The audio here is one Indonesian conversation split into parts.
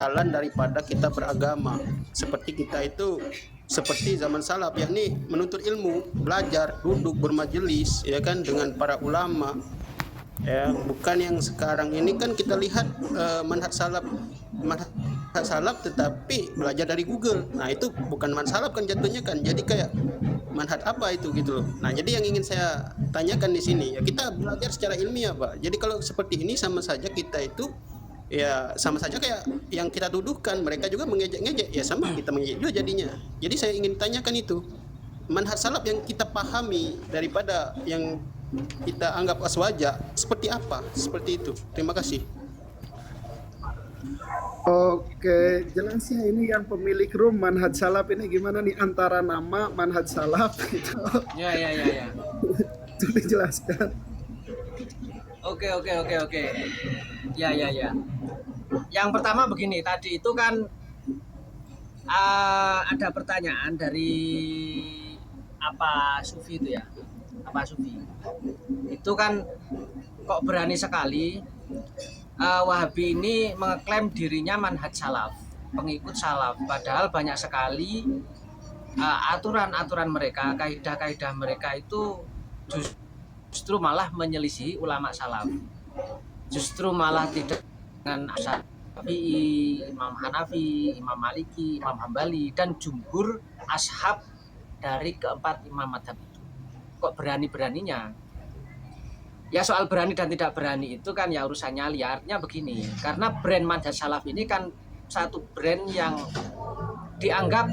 jalan daripada kita beragama. Seperti kita itu seperti zaman salaf, yakni menuntut ilmu, belajar, duduk bermajelis ya kan dengan para ulama. Ya, bukan yang sekarang ini kan kita lihat manhaj salaf tetapi belajar dari Google. Nah, itu bukan manhaj salaf kan jatuhnya kan. Jadi kayak manhaj apa itu gitu loh. Nah, jadi yang ingin saya tanyakan di sini ya kita belajar secara ilmiah, Pak. Jadi kalau seperti ini sama saja kita itu ya sama saja kayak yang kita tuduhkan mereka juga mengejek-ngejek ya sama kita mengejek juga jadinya. Jadi saya ingin tanyakan itu manhaj salaf yang kita pahami daripada yang kita anggap aswaja seperti apa? Seperti itu. Terima kasih. Oke, jelas ya ini yang pemilik room manhaj salaf ini gimana nih antara nama manhaj salaf gitu. Ya. Coba dijelaskan. Oke. Ya. Yang pertama begini, tadi itu kan ada pertanyaan dari apa Sufi itu ya. Apa Sufi? Itu kan kok berani sekali Wahabi ini mengeklaim dirinya manhaj salaf, pengikut salaf, padahal banyak sekali aturan-aturan mereka, kaidah-kaidah mereka itu justru malah menyelisihi ulama salaf, justru malah tidak dengan Syafi'i, Imam Hanafi, Imam Maliki, Imam Hambali, dan jumhur ashab dari keempat imam madhab itu. Kok berani-beraninya? Ya soal berani dan tidak berani itu kan ya urusannya liarnya begini. Karena brand manhaj salaf ini kan satu brand yang dianggap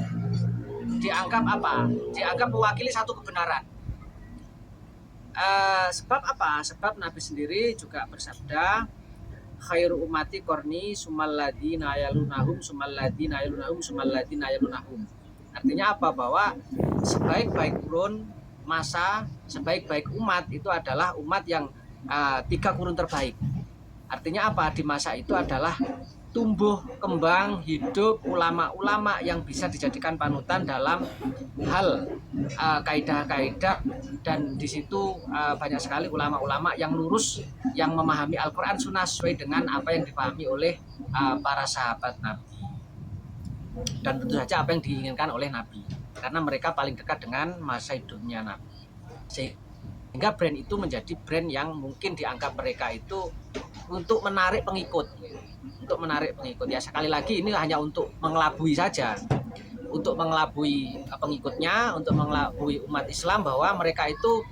apa? Dianggap mewakili satu kebenaran. Sebab apa? Sebab Nabi sendiri juga bersabda, khairu ummati qarni sumal ladina yalunahum sumal ladina yalunahum sumal ladina yalunahum. Artinya apa? Bahwa sebaik-baik kurun masa, sebaik-baik umat itu adalah umat yang 3 kurun terbaik. Artinya apa? Di masa itu adalah tumbuh, kembang, hidup ulama-ulama yang bisa dijadikan panutan dalam hal kaidah-kaidah, dan di situ banyak sekali ulama-ulama yang lurus, yang memahami Al-Quran Sunnah sesuai dengan apa yang dipahami oleh para sahabat Nabi, dan tentu saja apa yang diinginkan oleh Nabi, karena mereka paling dekat dengan masa hidupnya Nabi. Sehingga brand itu menjadi brand yang mungkin dianggap mereka itu untuk menarik pengikut. Untuk menarik pengikut. Ya sekali lagi ini hanya untuk mengelabui saja. Untuk mengelabui pengikutnya, untuk mengelabui umat Islam bahwa mereka itu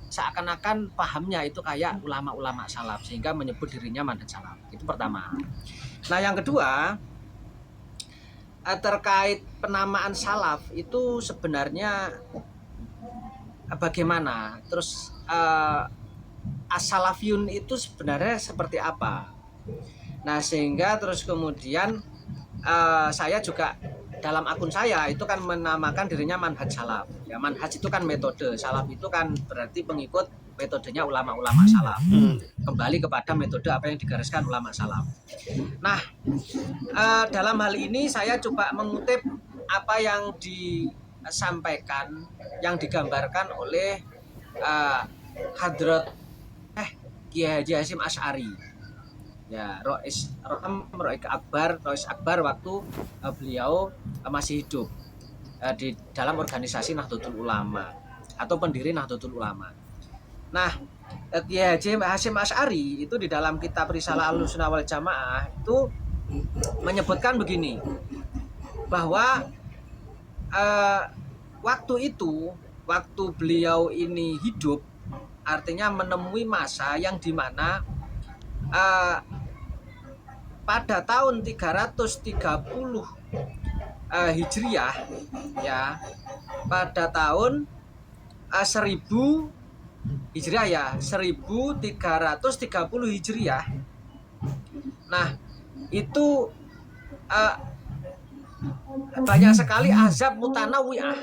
seakan-akan pahamnya itu kayak ulama-ulama salaf, sehingga menyebut dirinya manhaj salaf. Itu pertama. Nah yang kedua, terkait penamaan salaf itu sebenarnya bagaimana? Terus as-salafiyun itu sebenarnya seperti apa? Nah sehingga terus kemudian saya juga dalam akun saya itu kan menamakan dirinya manhaj salaf. Ya manhaj itu kan metode, salaf itu kan berarti pengikut metodenya ulama-ulama salaf. Kembali kepada metode apa yang digariskan ulama salaf. Nah, dalam hal ini saya coba mengutip apa yang disampaikan, yang digambarkan oleh Hadrat Kiai Haji Hasyim Asy'ari. Ya, Rois Akbar waktu beliau masih hidup di dalam organisasi Nahdlatul Ulama atau pendiri Nahdlatul Ulama. Nah, Kiai Haji Hasyim Asy'ari itu di dalam kitab Risalah Ahlussunnah wal Jamaah itu menyebutkan begini, bahwa waktu beliau ini hidup, artinya menemui masa yang dimana pada tahun 330 Hijriah ya, pada tahun 1000 Hijriah ya, 1330 Hijriah. Nah, itu banyak sekali azab mutanawiyah.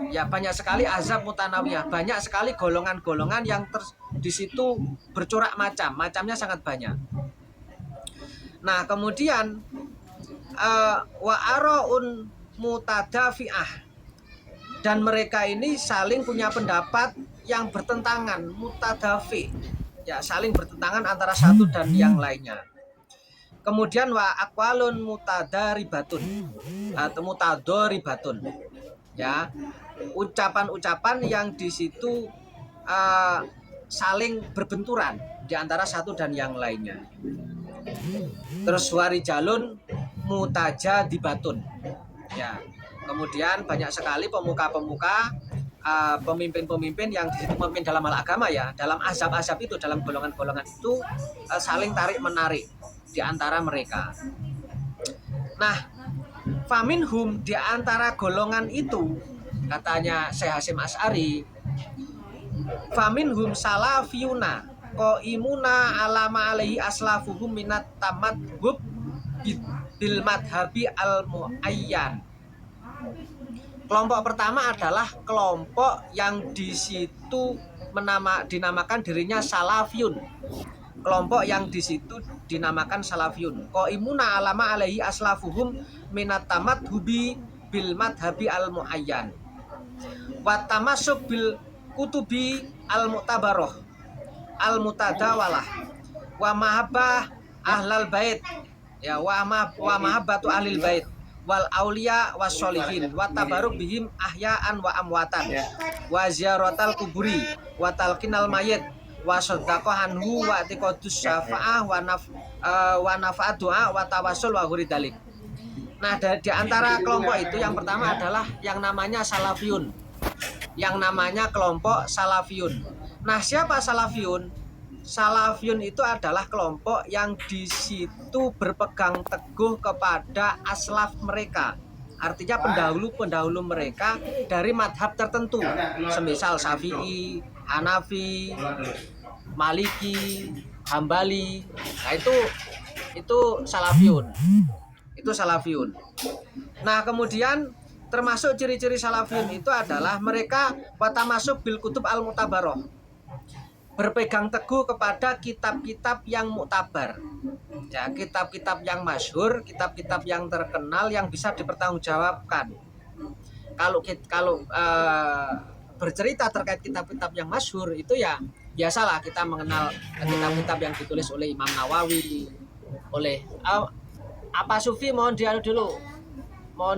Ya, banyak sekali azab mutanawiyah, banyak sekali golongan-golongan yang di situ bercorak macamnya sangat banyak. Nah, kemudian wa araun mutadafi'ah, dan mereka ini saling punya pendapat yang bertentangan, mutadafi, ya saling bertentangan antara satu dan yang lainnya. Kemudian wa aqwalun mutadaribatun atau mutadaribatun, ya, ucapan-ucapan yang di situ saling berbenturan di antara satu dan yang lainnya. Terus warijalun mutajadibatun, ya. Kemudian banyak sekali pemuka-pemuka, pemimpin-pemimpin yang di situ memimpin dalam hal agama, ya, dalam azab-azab itu, dalam golongan-golongan itu saling tarik-menarik di antara mereka. Nah, faminhum, di antara golongan itu, katanya Syekh Hasyim Asy'ari, faminhum salafiyuna qaimuna alama alaihi aslafuhum minat tamadhub bil madhabi al muayyan. Kelompok pertama adalah kelompok yang di situ dinamakan dirinya salafiyun. Kelompok yang di situ dinamakan salafiyun. Qaimuna alama alaihi aslafuhum minat tamadhubi bil madhabi al muayyan. Wa tamassuk bil kutubi al mu'tabarah al mutadawalah wa mahabbah ahlal bait, ya, wa mahabbatu ahlil bait wal aulia was solihin wa tabaruk bihim ahyaan wa amwatan wa ziyaratal kuburi wa talqinal mayit wa sadaqah anhu wa tiqadus syafa'ah wa nafa'at doa wa tawassul wa ghuridalik. Nah, di antara kelompok itu yang pertama adalah yang namanya salafiyun, yang namanya kelompok salafiyun. Nah, siapa salafiyun? Salafiyun itu adalah kelompok yang di situ berpegang teguh kepada aslaf mereka. Artinya pendahulu-pendahulu mereka dari madhab tertentu. Semisal Syafi'i, Hanafi, Maliki, Hambali. Nah, itu salafiyun. Itu salafiyun. Nah, kemudian termasuk ciri-ciri salafiyun itu adalah mereka watamasuk bil kutub al mutabaroh, berpegang teguh kepada kitab-kitab yang muktabar, ya, kitab-kitab yang masyhur, kitab-kitab yang terkenal yang bisa dipertanggungjawabkan. Kalau bercerita terkait kitab-kitab yang masyhur itu, ya biasalah kita mengenal kitab-kitab yang ditulis oleh Imam Nawawi, oleh apa Sufi, mohon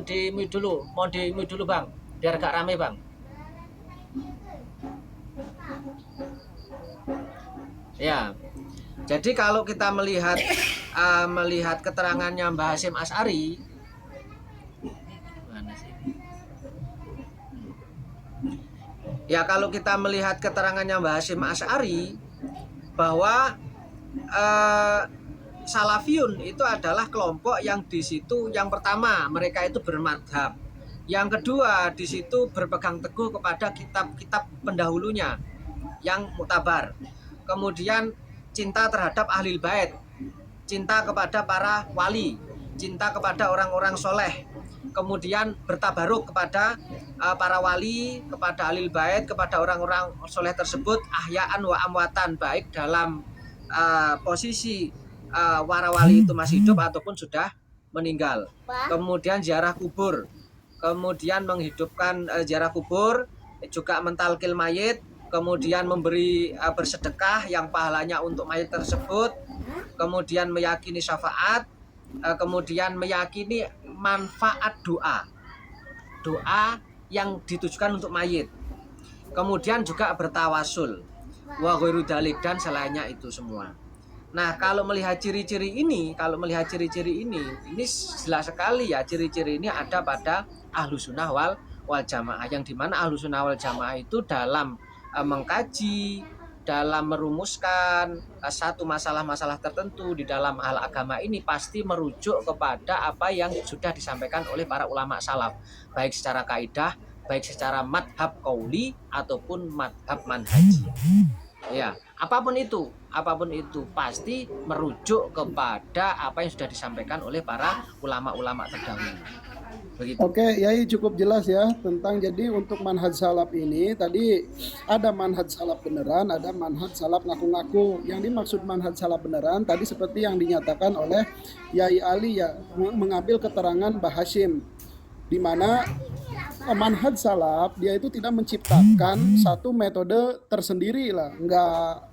di mute dulu Bang, biar gak rame Bang. Ya, jadi kalau kita melihat keterangannya Mbah Hasyim Asy'ari, ya, kalau kita melihat keterangannya Mbah Hasyim Asy'ari bahwa salafiyun itu adalah kelompok yang di situ yang pertama mereka itu bermadhab, yang kedua di situ berpegang teguh kepada kitab-kitab pendahulunya yang muktabar. Kemudian cinta terhadap ahlil bait, cinta kepada para wali, cinta kepada orang-orang soleh. Kemudian bertabaruk kepada para wali, kepada ahlil bait, kepada orang-orang soleh tersebut ahyaan wa amwatan, baik dalam posisi para wali itu masih hidup ataupun sudah meninggal. Kemudian ziarah kubur, kemudian menghidupkan ziarah kubur, juga mentalkil mayit, kemudian memberi bersedekah yang pahalanya untuk mayat tersebut, kemudian meyakini syafaat, kemudian meyakini manfaat doa yang ditujukan untuk mayit, kemudian juga bertawasul wa ghairu dzalik, dan selainnya itu semua. Nah, kalau melihat ciri-ciri ini ini jelas sekali, ya, ciri-ciri ini ada pada Ahlus Sunnah wal Jamaah, yang dimana Ahlus Sunnah wal Jamaah itu dalam mengkaji, dalam merumuskan satu masalah-masalah tertentu di dalam hal agama ini pasti merujuk kepada apa yang sudah disampaikan oleh para ulama salaf, baik secara kaidah, baik secara madhab qauli ataupun madhab manhaji. Ya, apapun itu pasti merujuk kepada apa yang sudah disampaikan oleh para ulama-ulama terdahulu. Begitu. Oke, Yai cukup jelas ya tentang, jadi untuk manhaj salaf ini tadi ada manhaj salaf beneran, ada manhaj salaf ngaku-ngaku. Yang dimaksud manhaj salaf beneran tadi seperti yang dinyatakan oleh Yai Ali, ya, mengambil keterangan Mbah Hasyim, di mana manhaj salaf dia itu tidak menciptakan satu metode tersendiri lah,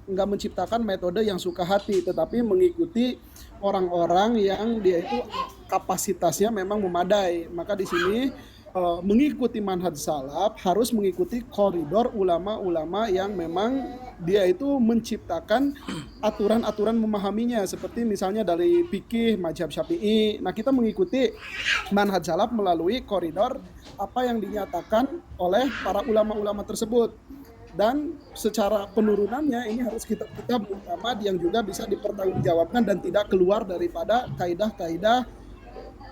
nggak menciptakan metode yang suka hati, tetapi mengikuti orang-orang yang dia itu kapasitasnya memang memadai. Maka di sini mengikuti manhaj salaf harus mengikuti koridor ulama-ulama yang memang dia itu menciptakan aturan-aturan memahaminya, seperti misalnya dari fikih mazhab Syafi'i. Nah, kita mengikuti manhaj salaf melalui koridor apa yang dinyatakan oleh para ulama-ulama tersebut. Dan secara penurunannya ini harus kitab-kitab Mu'tamad yang juga bisa dipertanggungjawabkan dan tidak keluar daripada kaidah-kaidah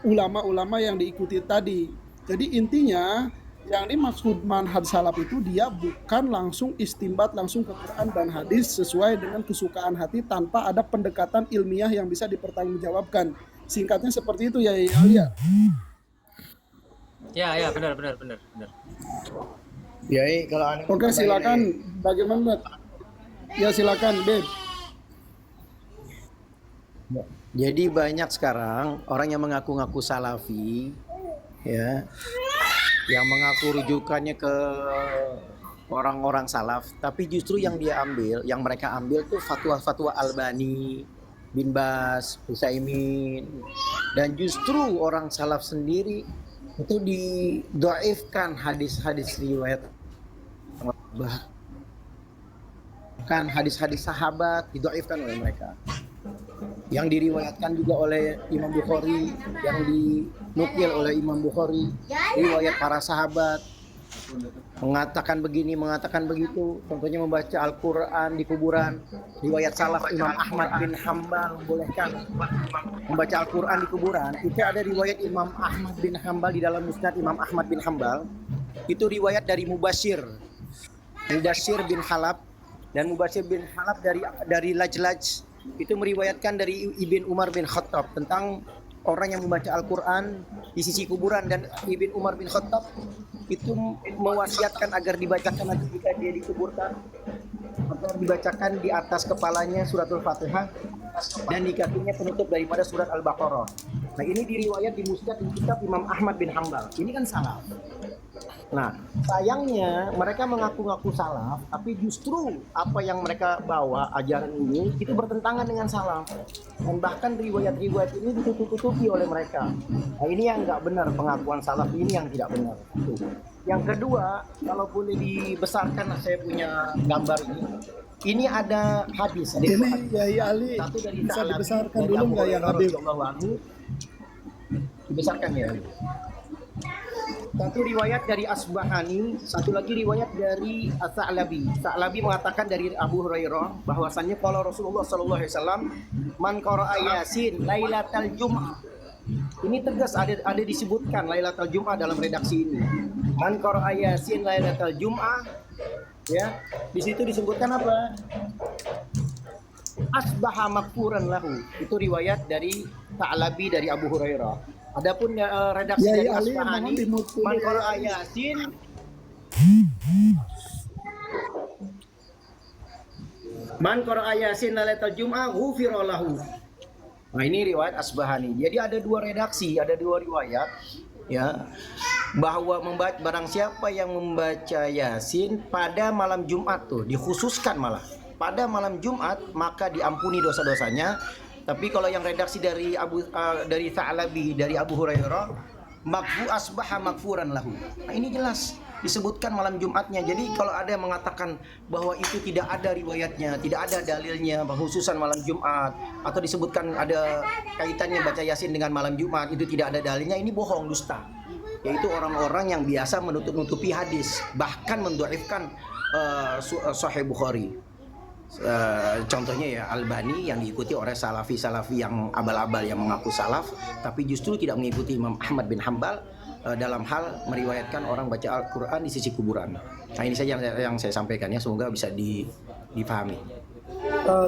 ulama-ulama yang diikuti tadi. Jadi intinya yang dimaksud manhaj salaf itu dia bukan langsung istimbat langsung ke Quran dan hadis sesuai dengan kesukaan hati tanpa ada pendekatan ilmiah yang bisa dipertanggungjawabkan. Singkatnya seperti itu ya Alia. Ya, benar. Ya, kalau aneh Oke, silakan. Bagaimana? Ya silakan, Beb. Jadi banyak sekarang orang yang mengaku-ngaku salafi, ya, yang mengaku rujukannya ke orang-orang salaf, tapi justru yang mereka ambil tuh fatwa-fatwa Albani, Bin Bas, Utsaimin, dan justru orang salaf sendiri itu didoifkan hadis-hadis riwayat, bahkan hadis-hadis sahabat didoifkan oleh mereka, yang diriwayatkan juga oleh Imam Bukhari, yang dinukil oleh Imam Bukhari, riwayat para sahabat mengatakan begini, mengatakan begitu. Contohnya membaca Al-Quran di kuburan. Riwayat salaf Imam Ahmad bin Hambal membolehkan membaca Al-Quran di kuburan. Itu ada riwayat Imam Ahmad bin Hambal di dalam Musnad Imam Ahmad bin Hambal. Itu riwayat dari Mubashir bin Halab, dan Mubashir bin Halab dari Lajlaj itu meriwayatkan dari Ibn Umar bin Khattab tentang orang yang membaca Al-Quran di sisi kuburan, dan Ibn Umar bin Khattab itu mewasiatkan agar dibacakan nanti jika dia dikuburkan, agar dibacakan di atas kepalanya suratul Fatihah dan di kakinya penutup daripada surat Al-Baqarah. Nah, ini diriwayat di Musnad di kitab Imam Ahmad bin Hambal. Ini kan salaf. Nah, sayangnya mereka mengaku-ngaku salaf, tapi justru apa yang mereka bawa ajaran ini itu bertentangan dengan salaf, dan bahkan riwayat-riwayat ini ditutup-tutupi oleh mereka. Nah, ini yang nggak benar, pengakuan salaf ini yang tidak benar. Yang kedua, kalau boleh dibesarkan, saya punya gambar ini. Ini ada hadis. Ini Yai Ali satu dari bisa Ta'alabi, dibesarkan dari dulu Abu nggak ya Hurairah Habib? radhiyallahu anhu. Dibesarkan ya. Satu riwayat dari Asbahani, satu lagi riwayat dari As-Sa'labi. Sa'labi mengatakan dari Abu Hurairah bahwasannya kalau Rasulullah sallallahu alaihi wasallam, man qara'a Yasin lailatal Jum'ah. Ini tegas ada disebutkan Lailatul Jum'ah dalam redaksi ini. Man qara'a Yasin lailatul Jum'ah, ya. Di situ disebutkan apa? Asbaha maghfuran lahu. Itu riwayat dari Sa'labi dari Abu Hurairah. Adapun redaksi Ya, dari Ali, Asbahani, mohon dimulai. man qara'a Yasin man qara'a Yasin lailatul Jum'ah ghufira lahu. Nah, ini riwayat Asbahani. Jadi ada dua redaksi, ada dua riwayat, ya, bahwa barang siapa yang membaca Yasin pada malam Jumat tuh dikhususkan malah pada malam Jumat maka diampuni dosa-dosanya. Tapi kalau yang redaksi dari dari Sa'labi dari Abu Hurairah, asbaha maghfuran lahu. Nah, ini jelas disebutkan malam Jumatnya. Jadi kalau ada yang mengatakan bahwa itu tidak ada riwayatnya, tidak ada dalilnya khususan malam Jumat, atau disebutkan ada kaitannya baca Yasin dengan malam Jumat, itu tidak ada dalilnya, ini bohong, dusta. Yaitu orang-orang yang biasa menutup-nutupi hadis, bahkan mendhaifkan Sahih Bukhari. Contohnya ya Albani yang diikuti oleh salafi-salafi yang abal-abal yang mengaku salaf, tapi justru tidak mengikuti Imam Ahmad bin Hambal dalam hal meriwayatkan orang baca Al-Quran di sisi kuburan. Nah, ini saja yang saya sampaikan ya, semoga bisa dipahami.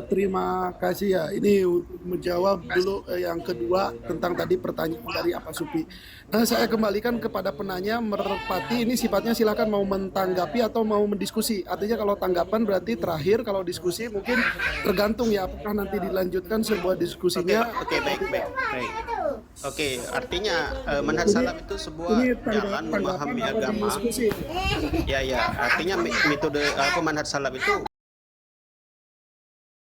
Terima kasih ya. Ini untuk menjawab dulu yang kedua tentang tadi pertanyaan dari Apa Supi. Nah, saya kembalikan kepada penanya Merpati. Ini sifatnya silakan mau mentanggapi atau mau mendiskusi. Artinya kalau tanggapan berarti terakhir, kalau diskusi mungkin tergantung ya apakah nanti dilanjutkan sebuah diskusinya. Oke, baik. Oke, artinya manhaj salaf itu sebuah Ini jalan memahami tanggapan apa agama. diskusi? Ya, ya, artinya metode manhaj salaf itu